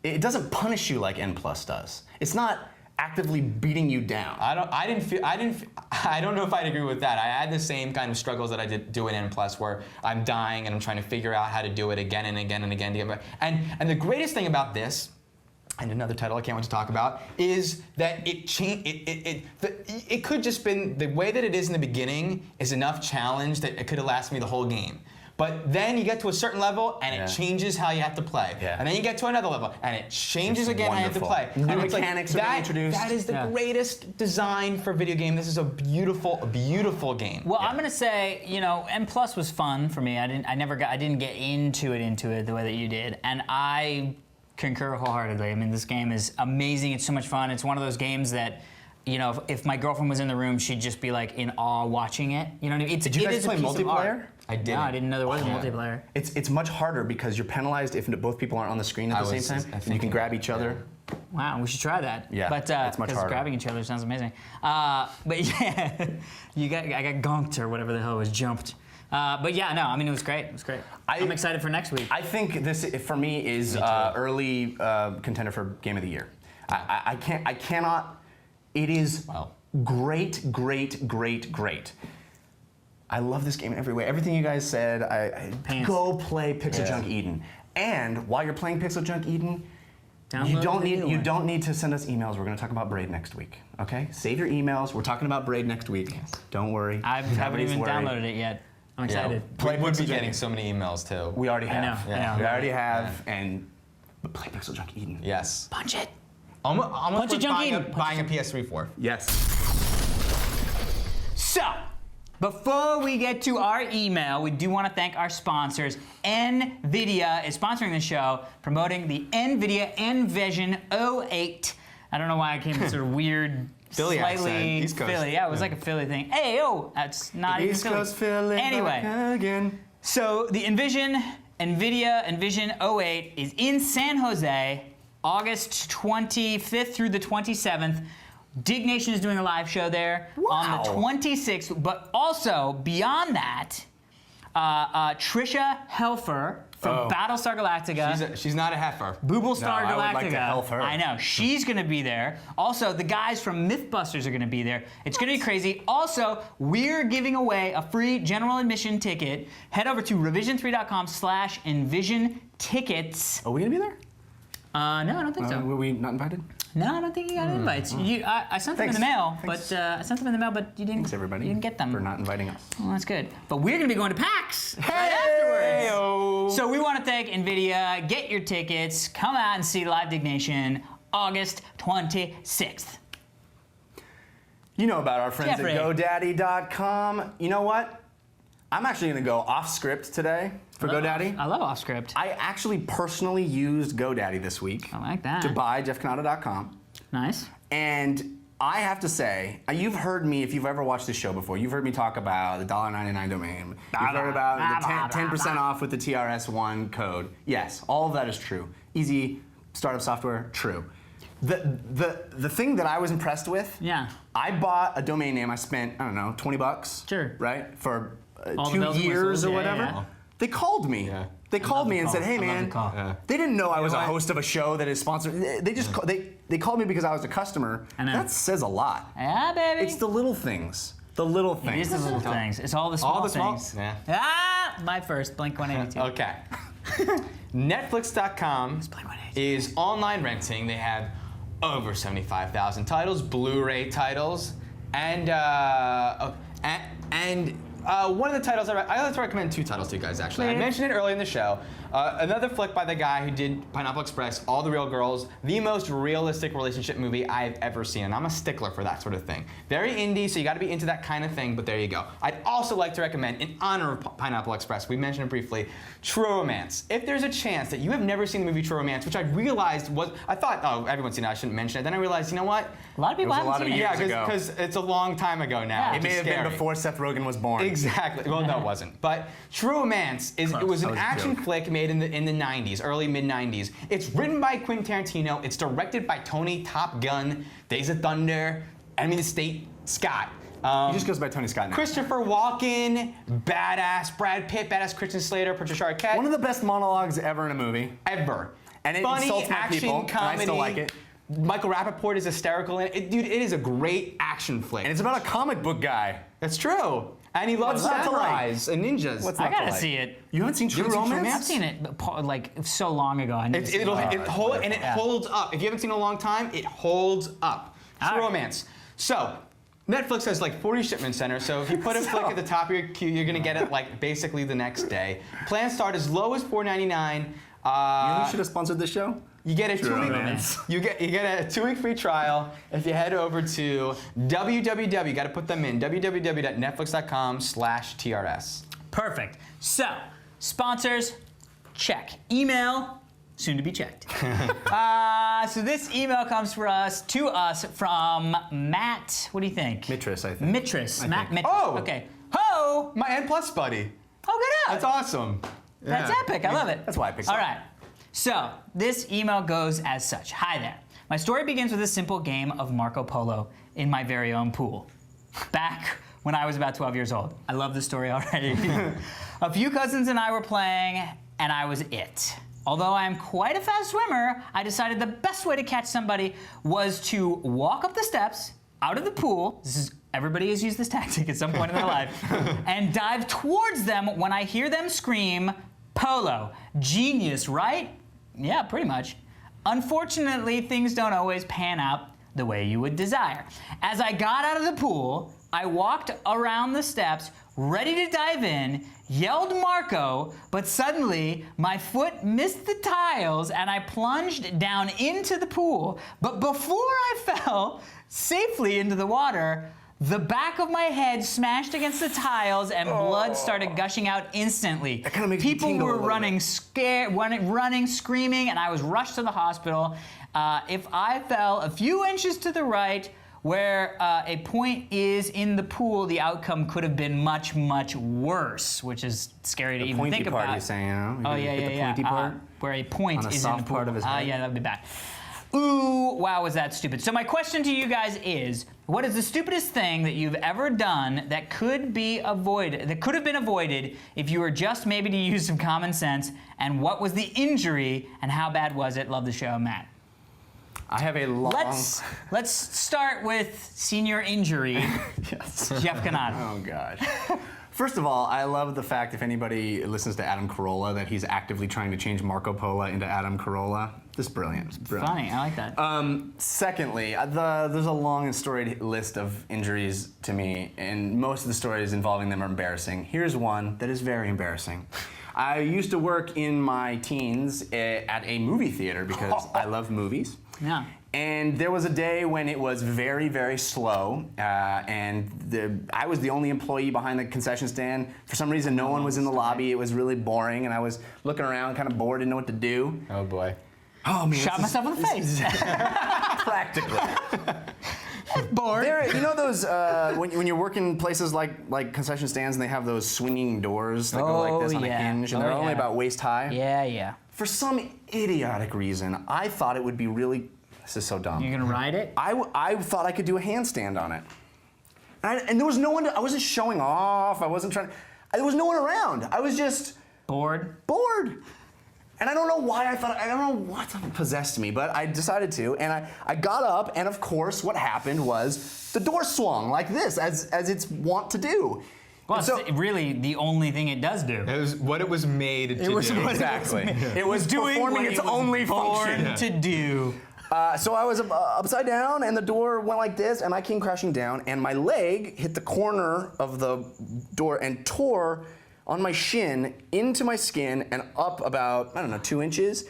it doesn't punish you like N+ does. It's not actively beating you down. I don't know if I'd agree with that. I had the same kind of struggles that I did do in N+, where I'm dying and I'm trying to figure out how to do it again and again and again to get back. And the greatest thing about this, and another title I can't wait to talk about, is that it could just been the way that it is in the beginning is enough challenge that it could have lasted me the whole game. But then you get to a certain level and it changes how you have to play. Yeah. And then you get to another level and it changes again how you have to play. New And it's mechanics are being introduced. That is the greatest design for a video game. This is a beautiful, beautiful game. Well, I'm gonna say, you know, N+ was fun for me. I didn't get into it the way that you did, and I concur wholeheartedly. I mean, this game is amazing. It's so much fun. It's one of those games that, you know, if my girlfriend was in the room, she'd just be like in awe watching it. You know what I mean? Did you guys play multiplayer? I didn't. No, I didn't know there was a multiplayer. It's much harder because you're penalized if both people aren't on the screen at the same time, and you can grab each other. Wow, we should try that. Yeah, but it's much harder. grabbing each other sounds amazing. But yeah, I got gunked or whatever the hell was jumped. But yeah, no, I mean it was great. It was great. I'm excited for next week. I think this, for me, is early contender for Game of the Year. I cannot. It is great. I love this game in every way. Everything you guys said. Go play PixelJunk Eden. And while you're playing PixelJunk Eden, you don't need to send us emails. We're going to talk about Braid next week. Okay? Save your emails. We're talking about Braid next week. Yes. Don't worry. I haven't even downloaded it yet. I'm excited. We would be getting so many emails too. We already have. I know. We already have. And play PixelJunk Eden. Yes. Punch it. Almost PixelJunk buying Eden. buying a PS3 for. Yes. So, before we get to our email, we do want to thank our sponsors. NVIDIA is sponsoring the show, promoting the NVIDIA Envision 08. I don't know why I came with sort of weird, Philly slightly accent. East Coast. Philly. Yeah, it was like a Philly thing. Hey, oh, that's not even East Coast Philly. Anyway, Again. so the NVIDIA Envision 08 is in San Jose, August 25th through the 27th. Dig Nation is doing a live show there on the 26th, but also beyond that, Trisha Helfer from Battlestar Galactica. She's not a heifer. Booblestar Galactica. I would like to help her. I know. She's going to be there. Also, the guys from Mythbusters are going to be there. It's going to be crazy. Also, we're giving away a free general admission ticket. Head over to revision3.com/envision tickets. Are we going to be there? No, I don't think so. Were we not invited? No, I don't think you got invites. I sent them in the mail, but you didn't. Thanks, everybody. You didn't get them For not inviting us. Well, that's good. But we're going to be going to PAX right afterwards. So we want to thank NVIDIA. Get your tickets. Come out and see Live Dig Nation August 26th. You know about our friends Jeffrey. at GoDaddy.com. You know what? I'm actually going to go off script today for GoDaddy. I love off script. I actually personally used GoDaddy this week. I like that. To buy JeffCanada.com. Nice. And I have to say, you've heard me, if you've ever watched this show before, you've heard me talk about the $1.99 domain. You've heard about the 10% off with the TRS1 code. Yes, all of that is true. Easy startup software, true. The thing that I was impressed with, I bought a domain name. I spent, I don't know, $20. Sure. Right? For 2 2 years or whatever. Yeah. They called me. Yeah. They called me and said, "Hey, I love man." the call. They didn't know I was a host of a show that is sponsored. They just they called me because I was a customer. I know. That says a lot. Yeah, baby. It's the little things. The little It things. is the little things. It's all the small things. Yeah. My first, Blink-182. Okay. Netflix.com is online renting. They have over 75,000 titles, Blu-ray titles, and one of the titles I like to recommend 2 titles to you guys actually. I mentioned it earlier in the show. Another flick by the guy who did Pineapple Express, All the Real Girls, the most realistic relationship movie I've ever seen, and I'm a stickler for that sort of thing. Very indie, so you got to be into that kind of thing, but there you go. I'd also like to recommend, in honor of Pineapple Express, we mentioned it briefly, True Romance. If there's a chance that you have never seen the movie True Romance, which I realized was, I thought, oh, everyone's seen it, I shouldn't mention it. Then I realized, you know what? A lot of people haven't seen it. years Yeah, because it's a long time ago now. Yeah. It may have been before Seth Rogen was born. Exactly. Well, no, it wasn't. But True Romance it was an action flick made in the 90s, early mid 90s. It's written by Quentin Tarantino. It's directed by Tony Top Gun, Days of Thunder, Enemy of the State, Scott. He just goes by Tony Scott now. Christopher Walken, badass Brad Pitt, badass Christian Slater, Patricia Arquette. One of the best monologues ever in a movie. Ever. And it funny insults my action people, comedy. and I still like it. Michael Rappaport is hysterical in it. Dude, it is a great action flick. And it's about a comic book guy. That's true. And he loves What's not to like? samurais and ninjas. What's I not to gotta like? see it. You haven't seen True Romance? I've seen it, but like so long ago. I need to see It holds up. If you haven't seen it in a long time, it holds up. All True right. Romance. So, Netflix has like 40 shipment centers, so if you put a flick at the top of your queue, you're gonna get it like basically the next day. Plans start as low as $4.99. You know who should have sponsored this show? You get a True 2-week Romance. you get a 2-week free trial if you head over to www. Got to put them in www.netflix.com/TRS. Perfect. So, sponsors, check. Email, soon to be checked. So this email comes to us from Matt. What do you think? Mitris, I think. Mitris. Matt Mitris. Oh! Okay. Ho! My N+ buddy. Oh, good That's awesome. That's epic. I love it. That's why I picked All it. right. So this email goes as such. Hi there. My story begins with a simple game of Marco Polo in my very own pool. Back when I was about 12 years old. I love this story already. A few cousins and I were playing, and I was it. Although I am quite a fast swimmer, I decided the best way to catch somebody was to walk up the steps, out of the pool. Everybody has used this tactic at some point in their life, and dive towards them when I hear them scream, "Polo." Genius, right? Yeah, pretty much. Unfortunately, things don't always pan out the way you would desire. As I got out of the pool, I walked around the steps, ready to dive in, yelled Marco, but suddenly my foot missed the tiles and I plunged down into the pool. But before I fell safely into the water, the back of my head smashed against the tiles and blood started gushing out instantly. That kinda makes me People tingle a were little running bit. scared, running, screaming, and I was rushed to the hospital. If I fell a few inches to the right, where a point is in the pool, the outcome could have been much, much worse, which is scary to even pointy think part, about. you're saying, you know? Oh You're yeah, gonna yeah, hit the yeah. pointy part Where a point on a is in soft the pool. part of his head. Yeah, that'd be bad. Ooh, wow, was that stupid. So my question to you guys is, what is the stupidest thing that you've ever done that could be avoided, that could have been avoided if you were just maybe to use some common sense, and what was the injury, and how bad was it? Love the show, Matt. I have a long... Let's start with senior injury. Yes. Jeff Canado. Oh, gosh. First of all, I love the fact, if anybody listens to Adam Carolla, that he's actively trying to change Marco Polo into Adam Carolla. This is brilliant. It's brilliant. Funny, I like that. Secondly, there's a long and storied list of injuries to me, and most of the stories involving them are embarrassing. Here's one that is very embarrassing. I used to work in my teens at a movie theater because I love movies. Yeah. And there was a day when it was very, very slow, and I was the only employee behind the concession stand. For some reason, no one was in the lobby. It was really boring, and I was looking around, kind of bored, didn't know what to do. Oh boy. Oh man! Shot myself in the face. Practically. Bored. You know those when you're working places like concession stands, and they have those swinging doors that go like this on a hinge, and they're only about waist high. Yeah, yeah. For some idiotic reason, I thought it would be really. This is so dumb. You're gonna ride it? I thought I could do a handstand on it. And there was no one, I wasn't showing off, I wasn't trying, there was no one around. I was just Bored. And I don't know why I don't know what possessed me, but I decided to, and I got up, and of course what happened was the door swung like this, as it's wont to do. Well, So- it's really the only thing it does do. It was what it was made to do. Exactly. It was performing its only function. To do. So I was upside down, and the door went like this, and I came crashing down, and my leg hit the corner of the door and tore on my shin into my skin and up about, I don't know, 2 inches.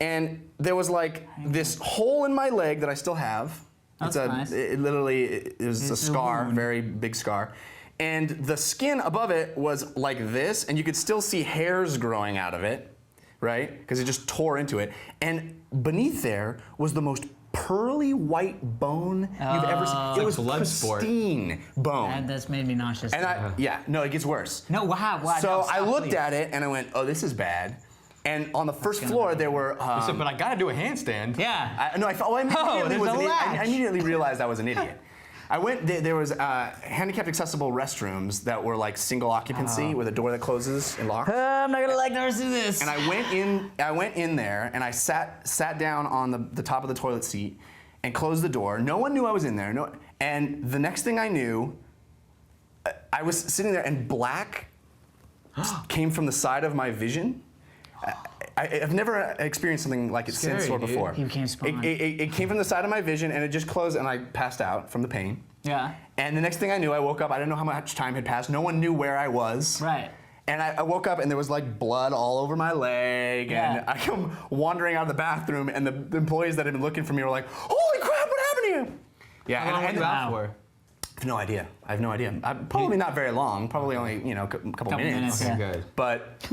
And there was like this hole in my leg that I still have. That's nice. It was a scar, very big scar. And the skin above it was like this, and you could still see hairs growing out of it, right? Because it just tore into it. And beneath there was the most pearly white bone you've ever seen. It was blood sport. pristine bone. That's made me nauseous. And it gets worse. No, wow. So no, I stop, looked please. at it and I went, oh, this is bad. And on the first floor there were. He said, but I gotta do a handstand. Yeah. I immediately realized I was an idiot. I went. There was handicapped accessible restrooms that were like single occupancy with a door that closes and locks. I'm not gonna like the rest of this. And I went in there and I sat down on the top of the toilet seat and closed the door. No one knew I was in there. And the next thing I knew, I was sitting there and black came from the side of my vision. I've never experienced something like it since or before. He became Spawn. It came from the side of my vision and it just closed and I passed out from the pain. Yeah. And the next thing I knew, I woke up. I didn't know how much time had passed. No one knew where I was. Right. And I woke up and there was like blood all over my leg. Yeah. And I come wandering out of the bathroom and the employees that had been looking for me were like, "Holy crap! What happened to you?" Yeah. How long were you out for? I have no idea. I have no idea. Probably not very long. Probably only a couple minutes. yeah. Good. But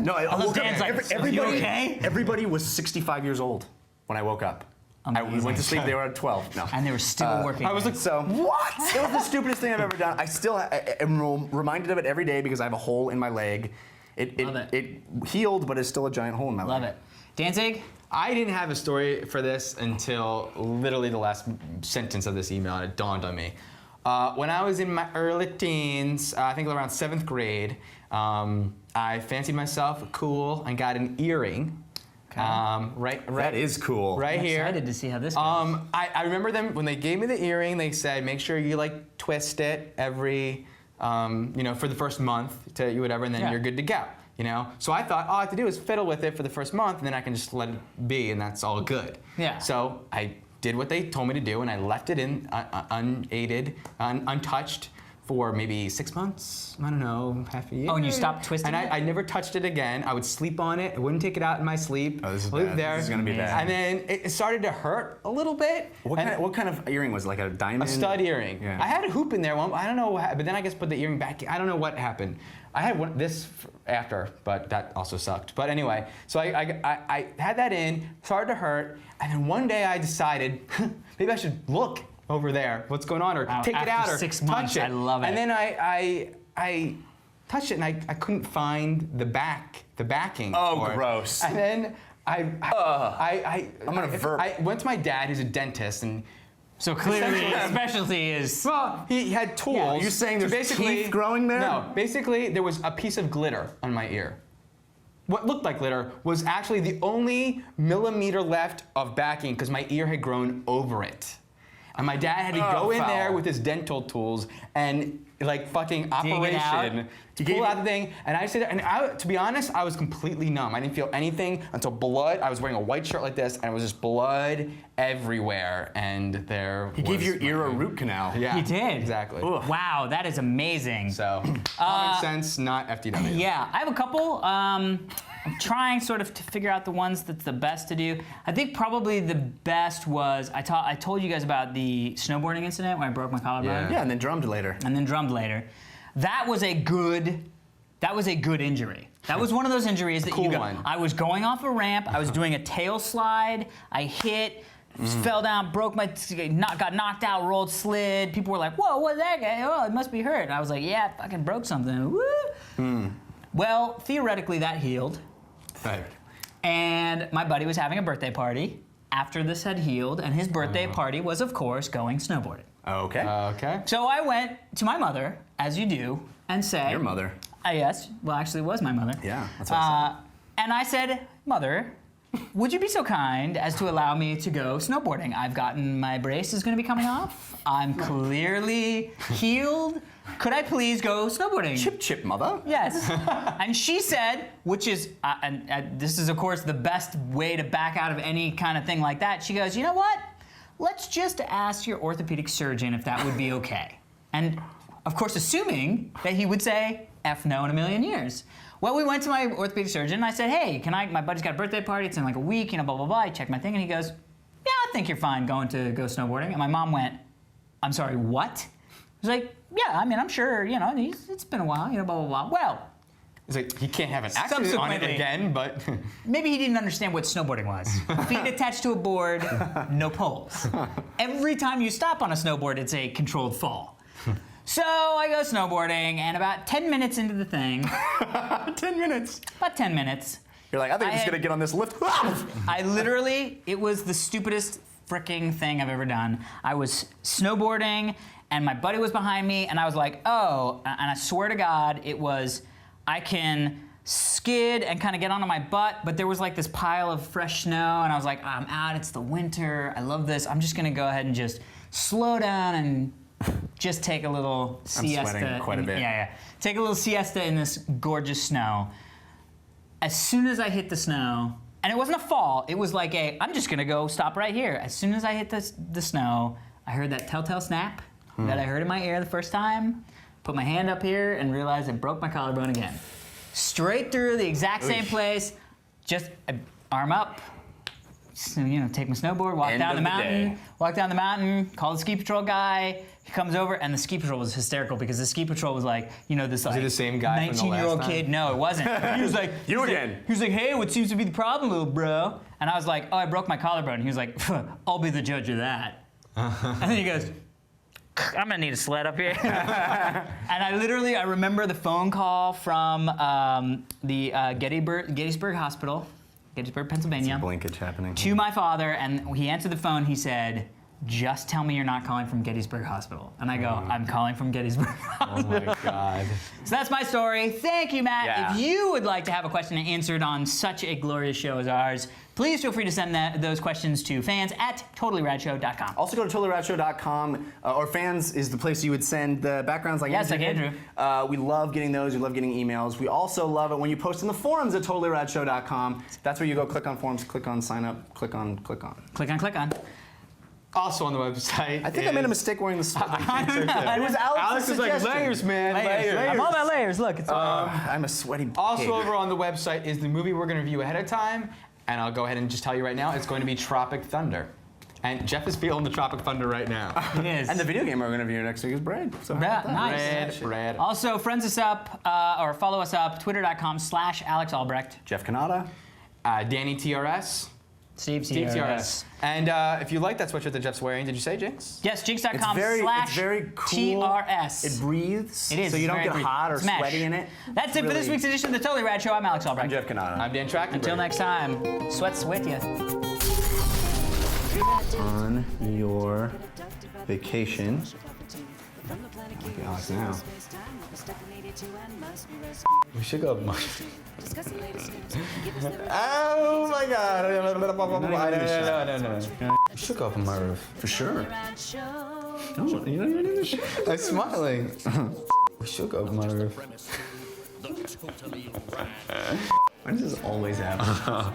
no, I woke Dan's up. like, Everybody, "You okay?" everybody was 65 years old when I woke up. I went to sleep. They were at 12. No. And they were still working. I was like, so what? It was the stupidest thing I've ever done. I still am reminded of it every day because I have a hole in my leg. It healed, but it's still a giant hole in my leg. Love it. Danzig? I didn't have a story for this until literally the last sentence of this email, and it dawned on me. When I was in my early teens, I think around 7th grade, I fancied myself cool and got an earring. Okay. Right. That is cool. Right I'm here. excited to see how this goes. I remember them when they gave me the earring. They said, make sure you like twist it every, for the first month to whatever, and then you're good to go. So I thought all I have to do is fiddle with it for the first month, and then I can just let it be, and that's all good. Yeah. So I did what they told me to do, and I left it in unaided, untouched for maybe 6 months. I don't know, half a year. Oh, and you stopped twisting and it? I never touched it again. I would sleep on it. I wouldn't take it out in my sleep. Oh, this is leave bad. it there. This is gonna be bad. And then it started to hurt a little bit. What kind of earring was it? Like a diamond? A stud earring. Yeah. I had a hoop in there. I don't know, but then I just put the earring back. I don't know what happened. I had this after, but that also sucked. But anyway, so I had that in, started to hurt, and then one day I decided maybe I should look over there, what's going on, or take it out, or 6 months, touch it. I love it. And then I touched it, and I couldn't find the backing. Oh, for it. gross. And then I'm gonna burp. I went to my dad, who's a dentist, and So clearly, his specialty is. well, he had tools. Yeah, are you saying there's teeth growing there? No, basically there was a piece of glitter on my ear. What looked like glitter was actually the only millimeter left of backing because my ear had grown over it. And my dad had to go in there with his dental tools and like fucking operation to pull out the thing. And I said, to be honest, I was completely numb. I didn't feel anything until blood. I was wearing a white shirt like this, and it was just blood everywhere. And there He gave your ear a root canal. Yeah, He did? Exactly. Wow, that is amazing. So, common sense, not FTW. Yeah, I have a couple. I'm trying sort of to figure out the ones that's the best to do. I think probably the best was, I told you guys about the snowboarding incident when I broke my collarbone. Yeah, and then drummed later. And then drummed later. That was a good injury. That was one of those injuries that Cool one. I was going off a ramp, I was doing a tail slide, I hit, fell down, got knocked out, rolled, slid. People were like, whoa, what's that guy? Oh, it must be hurt. And I was like, yeah, I fucking broke something. Woo! Well, theoretically that healed. Right. And my buddy was having a birthday party after this had healed, and his birthday party was, of course, going snowboarding. Okay. Okay. So I went to my mother, as you do, and said... Your mother. Yes, well, actually, it was my mother. Yeah, that's what I said. And I said, Mother, would you be so kind as to allow me to go snowboarding? I've gotten, my brace is going to be coming off. I'm clearly healed. Could I please go snowboarding? Chip, mother. Yes. And she said, which is, and this is, of course, the best way to back out of any kind of thing like that. She goes, you know what? Let's just ask your orthopedic surgeon if that would be okay. And, of course, assuming that he would say, F no in a million years. Well, we went to my orthopedic surgeon, and I said, hey, my buddy's got a birthday party, it's in like a week, blah, blah, blah. I checked my thing, and he goes, yeah, I think you're fine going to go snowboarding. And my mom went, I'm sorry, what? I was like, yeah, I mean, I'm sure, it's been a while, blah, blah, blah. Well, It's like, he can't have an accident on it again, but... maybe he didn't understand what snowboarding was. Feet attached to a board, no poles. Every time you stop on a snowboard, it's a controlled fall. So I go snowboarding, and about 10 minutes into the thing... 10 minutes. About 10 minutes. You're like, I think I'm just going to get on this lift. I literally, it was the stupidest freaking thing I've ever done. I was snowboarding, and my buddy was behind me, and I was like, oh, and I swear to God, it was, I can skid and kind of get onto my butt, but there was like this pile of fresh snow, and I was like, I'm out, it's the winter, I love this, I'm just gonna go ahead and just slow down and just take a little siesta. I'm sweating quite a bit. Yeah. Take a little siesta in this gorgeous snow. As soon as I hit the snow, and it wasn't a fall, it was like I'm just gonna go stop right here. As soon as I hit the snow, I heard that telltale snap that I heard in my ear the first time, put my hand up here and realized I broke my collarbone again. Straight through the exact same place, just arm up, take my snowboard, walk End down the of the mountain, day. walk down the mountain, call the ski patrol guy. He comes over, and the ski patrol was hysterical because the ski patrol was like, this like he the same guy from the 19-year-old last time? kid. No, it wasn't. He was like, You he was again. Like, he was like, hey, what seems to be the problem, little bro? And I was like, oh, I broke my collarbone. And he was like, I'll be the judge of that. And then he goes, I'm gonna need a sled up here. And I remember the phone call from the Gettysburg Hospital, Gettysburg, Pennsylvania, Blinkage happening. to my father, and he answered the phone. He said, just tell me you're not calling from Gettysburg Hospital. And I go, I'm calling from Gettysburg Hospital. Oh my God. So that's my story. Thank you, Matt. Yeah. If you would like to have a question answered on such a glorious show as ours, please feel free to send those questions to fans@totallyradshow.com. Also go to totallyradshow.com, or fans is the place you would send the backgrounds like Yes, like Andrew did. We love getting those. We love getting emails. We also love it when you post in the forums at totallyradshow.com. That's where you go click on forums, click on sign up, click on. Click on. Also on the website. I think I made a mistake wearing the It was Alex is like layers, man. Layers. I'm all about layers. Look, it's I'm a sweaty Also pig. over on the website is the movie we're going to review ahead of time, and I'll go ahead and just tell you right now, it's going to be Tropic Thunder. And Jeff is feeling the Tropic Thunder right now. it is. And the video game we're going to review next week is Braid. So how Yeah, about that? nice. Brad. Also, friends us up or follow us up, twitter.com/Alex Albrecht. Jeff Canada. Danny TRS. Steve TRS. And if you like that sweatshirt that Jeff's wearing, did you say, Jinx? Yes, It's very cool. jinx.com/TRS. It breathes. It is. So you it's don't very get breathy. hot or It's mesh. sweaty in it. That's it for this Really- week's edition of the Totally Rad Show. I'm Alex Albrecht. I'm Jeff Canada. I'm Dan Trachtenberg. Until next time, sweats with you. On your vacation. Look at Alex now. We should go. Oh my God. No. We should go up on my roof. For sure. No, You don't even need to show. I'm smiling. We should go up on my roof. Why does this always happen?